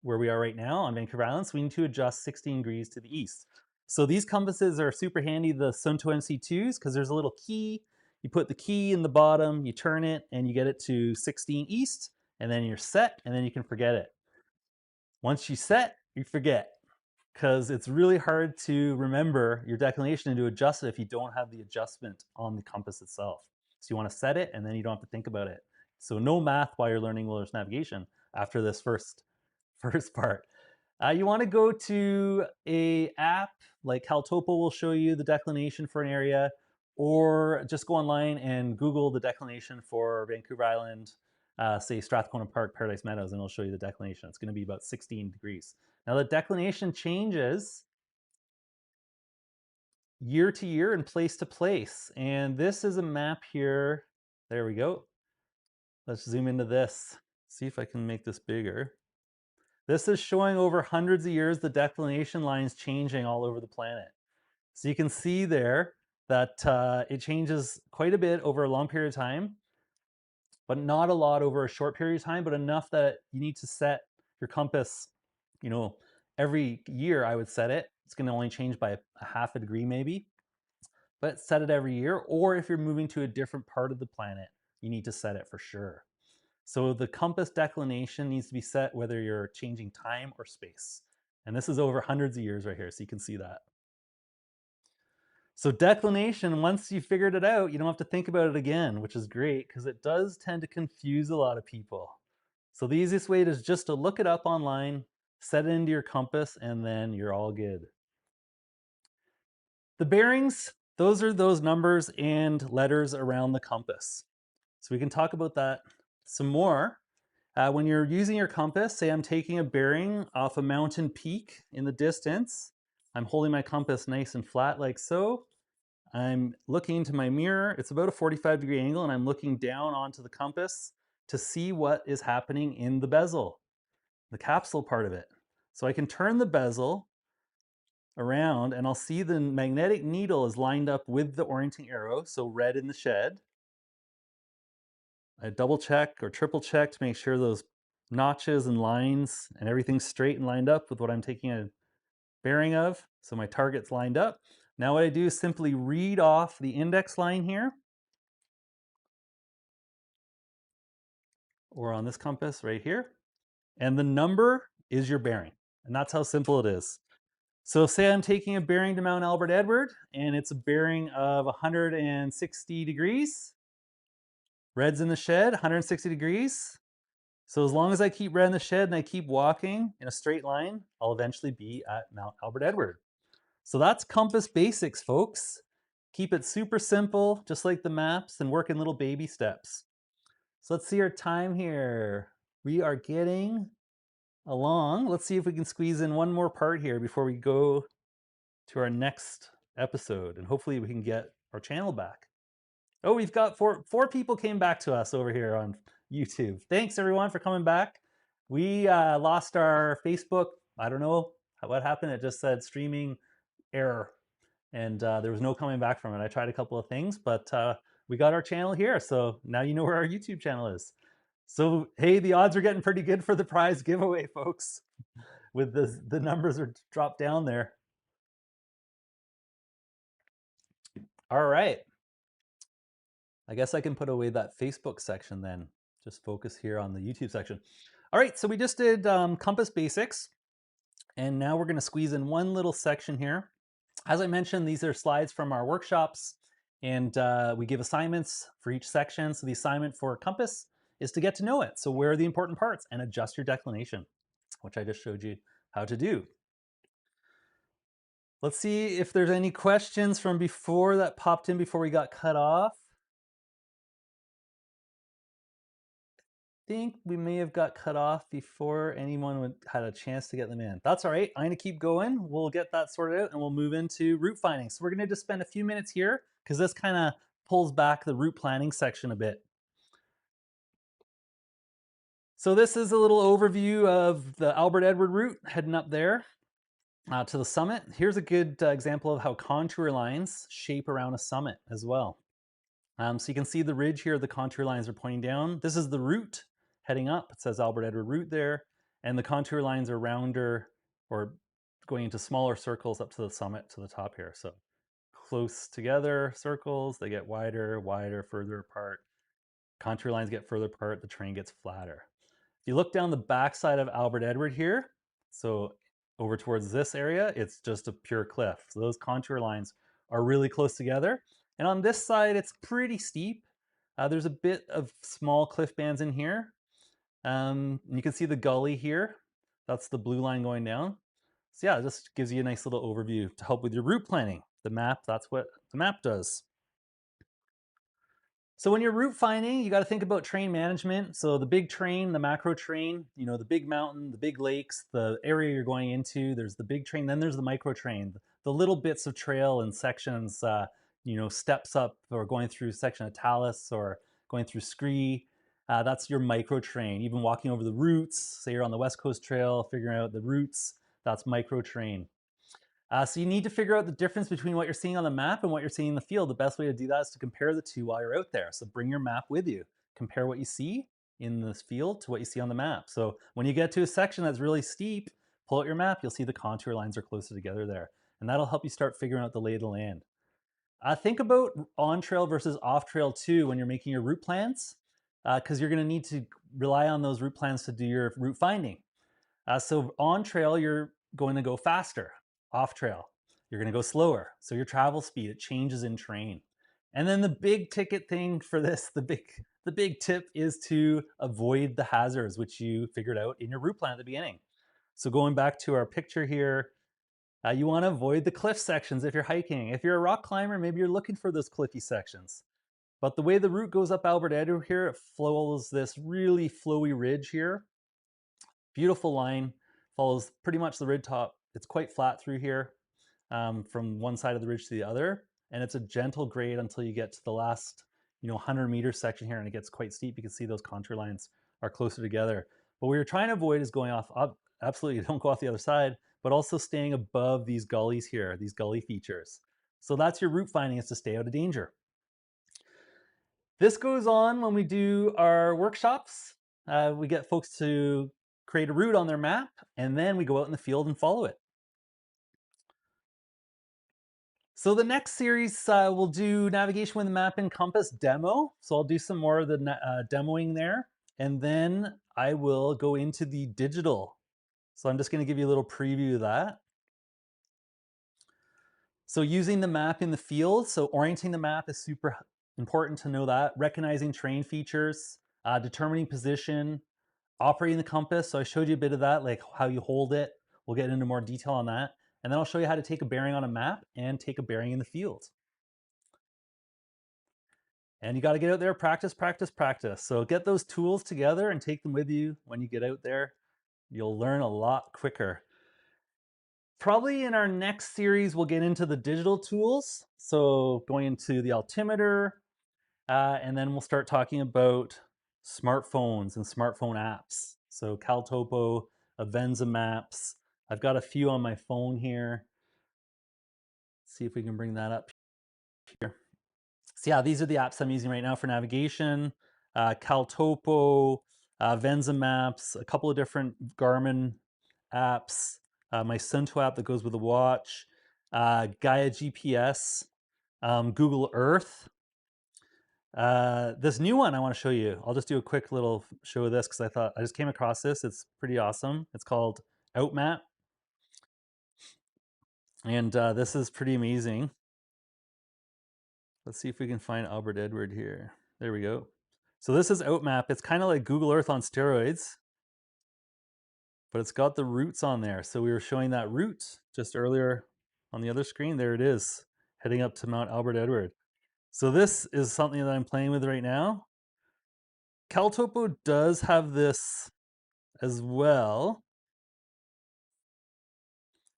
where we are right now on Vancouver Island. So we need to adjust 16 degrees to the east. So these compasses are super handy, the Sunto MC2s, because there's a little key. You put the key in the bottom, you turn it, and you get it to 16 east, and then you're set, and then you can forget it. Once you set, you forget, because it's really hard to remember your declination and to adjust it if you don't have the adjustment on the compass itself. So you want to set it, and then you don't have to think about it. So no math while you're learning wilderness navigation after this first part. You want to go to a app like Caltopo will show you the declination for an area, or just go online and Google the declination for Vancouver Island, say Strathcona Park, Paradise Meadows, and it'll show you the declination. It's going to be about 16 degrees. Now the declination changes year to year and place to place. And this is a map here. There we go. Let's zoom into this. See if I can make this bigger. This is showing over hundreds of years the declination lines changing all over the planet. So you can see there that it changes quite a bit over a long period of time, but not a lot over a short period of time, but enough that you need to set your compass, every year I would set it. It's going to only change by a half a degree maybe, but set it every year. Or if you're moving to a different part of the planet, you need to set it for sure. So the compass declination needs to be set whether you're changing time or space. And this is over hundreds of years right here, so you can see that. So declination, once you figured it out, you don't have to think about it again, which is great because it does tend to confuse a lot of people. So the easiest way is just to look it up online, set it into your compass, and then you're all good. The bearings, those are those numbers and letters around the compass. So we can talk about that some more. When you're using your compass, say I'm taking a bearing off a mountain peak in the distance. I'm holding my compass nice and flat like so. I'm looking into my mirror. It's about a 45-degree angle, and I'm looking down onto the compass to see what is happening in the bezel, the capsule part of it. So I can turn the bezel around and I'll see the magnetic needle is lined up with the orienting arrow, so red in the shed. I double check or triple check to make sure those notches and lines and everything's straight and lined up with what I'm taking a bearing of. So my target's lined up. Now what I do is simply read off the index line here, or on this compass right here. And the number is your bearing. And that's how simple it is. So say I'm taking a bearing to Mount Albert Edward, and it's a bearing of 160 degrees. Red's in the shed, 160 degrees. So as long as I keep red in the shed and I keep walking in a straight line, I'll eventually be at Mount Albert Edward. So that's compass basics, folks. Keep it super simple, just like the maps, and work in little baby steps. So let's see our time here. We are getting along. Let's see if we can squeeze in one more part here before we go to our next episode, and hopefully we can get our channel back. Oh, we've got four people came back to us over here on YouTube. Thanks everyone for coming back. We lost our Facebook. I don't know what happened. It just said streaming error, and there was no coming back from it. I tried a couple of things, but we got our channel here, so now you know where our YouTube channel is. So hey, the odds are getting pretty good for the prize giveaway, folks. With the numbers are dropped down there. All right. I guess I can put away that Facebook section then. Just focus here on the YouTube section. All right, so we just did compass basics, and now we're going to squeeze in one little section here. As I mentioned, these are slides from our workshops, and we give assignments for each section. So the assignment for compass is to get to know it. So where are the important parts and adjust your declination, which I just showed you how to do. Let's see if there's any questions from before that popped in before we got cut off. I think we may have got cut off before anyone had a chance to get them in. That's all right. I'm going to keep going. We'll get that sorted out and we'll move into route finding. So we're going to just spend a few minutes here because this kind of pulls back the route planning section a bit. So this is a little overview of the Albert Edward route heading up there to the summit. Here's a good example of how contour lines shape around a summit as well. So you can see the ridge here, the contour lines are pointing down. This is the route heading up. It says Albert Edward route there. And the contour lines are rounder or going into smaller circles up to the summit, to the top here. So close together circles, they get wider, wider, further apart. Contour lines get further apart, the terrain gets flatter. If you look down the backside of Albert Edward here, so over towards this area, it's just a pure cliff. So those contour lines are really close together. And on this side, it's pretty steep. There's a bit of small cliff bands in here. You can see the gully here. That's the blue line going down. So yeah, it just gives you a nice little overview to help with your route planning. The map, that's what the map does. So when you're route finding, you got to think about terrain management. So the big terrain, the macro terrain, you know, the big mountain, the big lakes, the area you're going into, there's the big terrain, then there's the micro terrain, the little bits of trail and sections, you know, steps up or going through section of talus or going through scree. That's your micro terrain. Even walking over the routes, say you're on the West Coast Trail, figuring out the routes, that's micro terrain. So you need to figure out the difference between what you're seeing on the map and what you're seeing in the field. The best way to do that is to compare the two while you're out there. So bring your map with you. Compare what you see in this field to what you see on the map. So when you get to a section that's really steep, pull out your map, you'll see the contour lines are closer together there. And that'll help you start figuring out the lay of the land. Think about on trail versus off trail too when you're making your route plans, because you're going to need to rely on those route plans to do your route finding. So on trail, you're going to go faster. Off trail, you're going to go slower. So your travel speed, it changes in terrain. And then the big ticket thing for this, the big tip is to avoid the hazards, which you figured out in your route plan at the beginning. So going back to our picture here, you want to avoid the cliff sections if you're hiking. If you're a rock climber, maybe you're looking for those cliffy sections. But the way the route goes up Albert Edward here, it follows this really flowy ridge here. Beautiful line, follows pretty much the ridge top. It's quite flat through here from one side of the ridge to the other. And it's a gentle grade until you get to the last 100-meter section here, and it gets quite steep. You can see those contour lines are closer together. But what you're trying to avoid is going off up. Absolutely, don't go off the other side, but also staying above these gullies here, these gully features. So that's your route finding, is to stay out of danger. This goes on when we do our workshops. We get folks to create a route on their map, and then we go out in the field and follow it. So the next series, we'll do navigation with the map and compass demo. So I'll do some more of the demoing there, and then I will go into the digital. So I'm just going to give you a little preview of that. So using the map in the field, so orienting the map is super important to know that. Recognizing terrain features, determining position, operating the compass. So I showed you a bit of that, like how you hold it. We'll get into more detail on that. And then I'll show you how to take a bearing on a map and take a bearing in the field. And you got to get out there, practice, practice, practice. So get those tools together and take them with you when you get out there. You'll learn a lot quicker. Probably in our next series, we'll get into the digital tools. So going into the altimeter, and then we'll start talking about smartphones and smartphone apps. So CalTopo, Avenza Maps. I've got a few on my phone here. Let's see if we can bring that up here. So yeah, these are the apps I'm using right now for navigation. CalTopo, Avenza Maps, a couple of different Garmin apps, my Sunto app that goes with the watch, Gaia GPS, Google Earth. This new one I want to show you. I'll just do a quick little show of this because I just came across this. It's pretty awesome. It's called OutMap. And this is pretty amazing. Let's see if we can find Albert Edward here. There we go. So this is OutMap. It's kind of like Google Earth on steroids, but it's got the routes on there. So we were showing that route just earlier on the other screen. There it is, heading up to Mount Albert Edward. So this is something that I'm playing with right now. CalTopo does have this as well.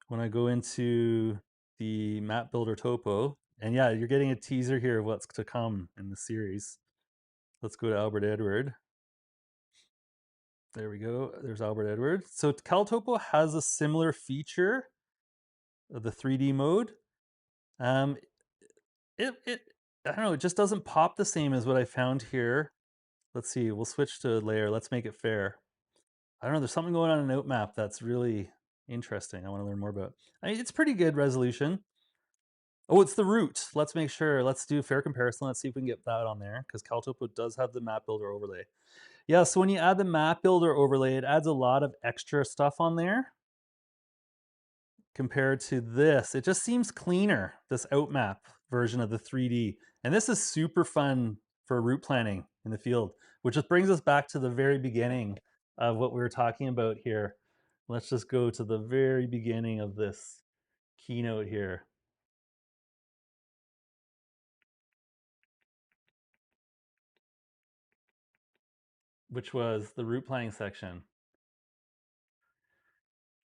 When I go into the map builder topo, and yeah, you're getting a teaser here of what's to come in the series. Let's go to Albert Edward. There we go. There's Albert Edward. So CalTopo has a similar feature of the 3D mode. I don't know, it just doesn't pop the same as what I found here. Let's see, we'll switch to layer. Let's make it fair. I don't know, there's something going on in OutMap that's really interesting. I want to learn more about. I mean, it's pretty good resolution. Oh, it's the route. Let's make sure. Let's do a fair comparison. Let's see if we can get that on there, because CalTopo does have the map builder overlay. Yeah, so when you add the map builder overlay, it adds a lot of extra stuff on there compared to this. It just seems cleaner, this OutMap version of the 3D. And this is super fun for route planning in the field, which just brings us back to the very beginning of what we were talking about here. Let's just go to the very beginning of this keynote here. Which was the route planning section.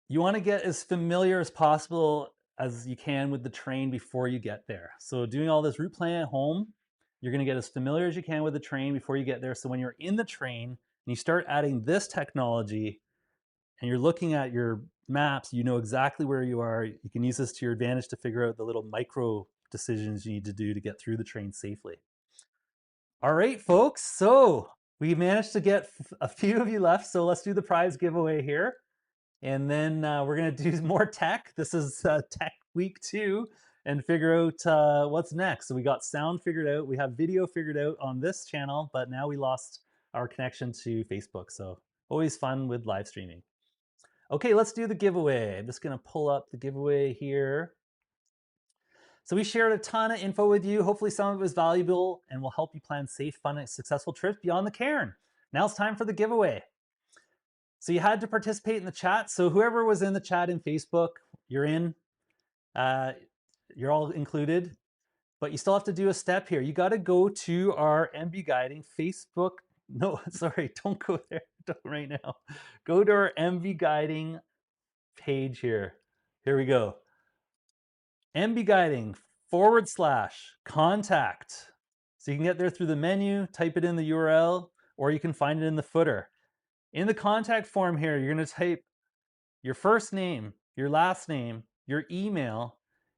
You want to get as familiar as possible as you can with the terrain before you get there. So doing all this route planning at home, you're going to get as familiar as you can with the terrain before you get there. So when you're in the terrain and you start adding this technology and you're looking at your maps, you know exactly where you are. You can use this to your advantage to figure out the little micro decisions you need to do to get through the terrain safely. All right, folks. So we managed to get a few of you left. So let's do the prize giveaway here. And then we're going to do more tech. This is tech week 2 and figure out what's next. So we got sound figured out. We have video figured out on this channel, but now we lost our connection to Facebook. So always fun with live streaming. Okay, let's do the giveaway. I'm just going to pull up the giveaway here. So we shared a ton of info with you. Hopefully some of it was valuable and will help you plan safe, fun, and successful trips beyond the cairn. Now it's time for the giveaway. So you had to participate in the chat. So whoever was in the chat in Facebook, you're in. You're all included. But you still have to do a step here. You got to go to our MB Guiding Facebook. No, sorry, don't go there right now. Go to our MB Guiding page here. Here we go. MB Guiding /contact. So you can get there through the menu, type it in the URL, or you can find it in the footer. In the contact form here, you're going to type your first name, your last name, your email.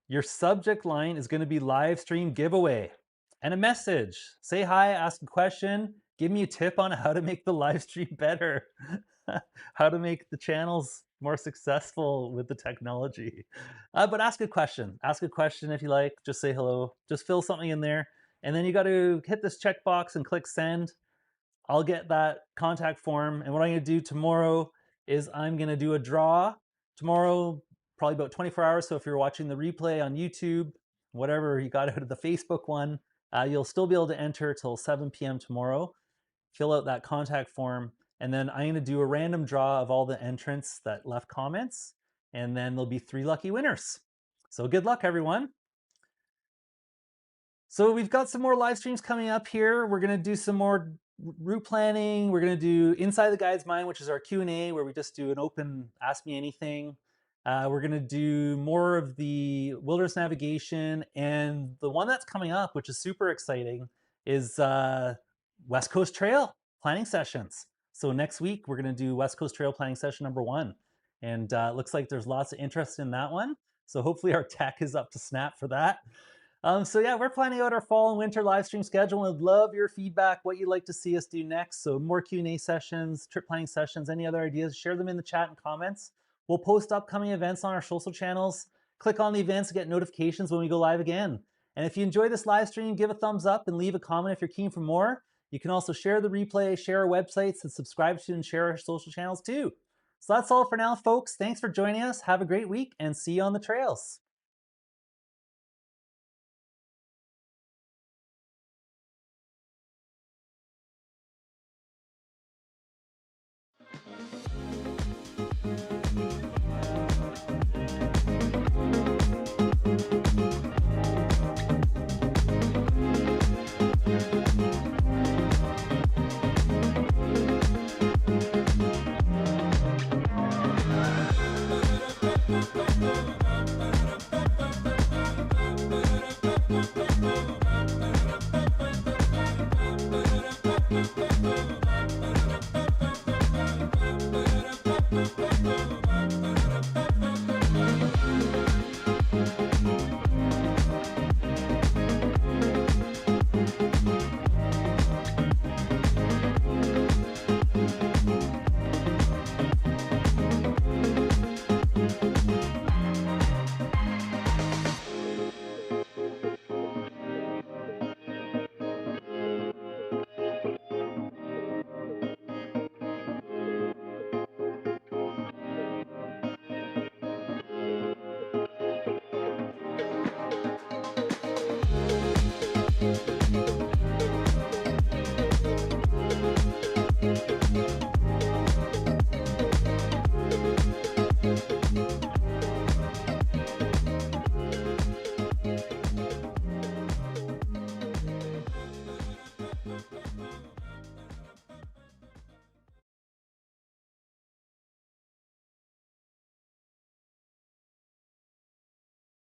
Your subject line is going to be live stream giveaway and a message. Say hi, ask a question, give me a tip on how to make the live stream better, how to make the channels more successful with the technology. But ask a question. Ask a question if you like. Just say hello. Just fill something in there. And then you got to hit this checkbox and click send. I'll get that contact form. And what I'm going to do tomorrow is I'm going to do a draw. Tomorrow, probably about 24 hours. So if you're watching the replay on YouTube, whatever you got out of the Facebook one, you'll still be able to enter till 7 p.m. tomorrow. Fill out that contact form. And then I'm going to do a random draw of all the entrants that left comments. And then there'll be 3 lucky winners. So good luck, everyone. So we've got some more live streams coming up here. We're going to do some more route planning. We're going to do Inside the Guide's Mind, which is our Q&A, where we just do an open Ask Me Anything. We're going to do more of the wilderness navigation. And the one that's coming up, which is super exciting, is West Coast Trail planning sessions. So next week, we're going to do West Coast Trail planning session number 1. And it looks like there's lots of interest in that one. So hopefully our tech is up to snap for that. So yeah, we're planning out our fall and winter live stream schedule and would love your feedback, what you'd like to see us do next. So more Q&A sessions, trip planning sessions, any other ideas, share them in the chat and comments. We'll post upcoming events on our social channels. Click on the events to get notifications when we go live again. And if you enjoy this live stream, give a thumbs up and leave a comment if you're keen for more. You can also share the replay, share our websites, and subscribe to and share our social channels too. So that's all for now, folks. Thanks for joining us. Have a great week and see you on the trails.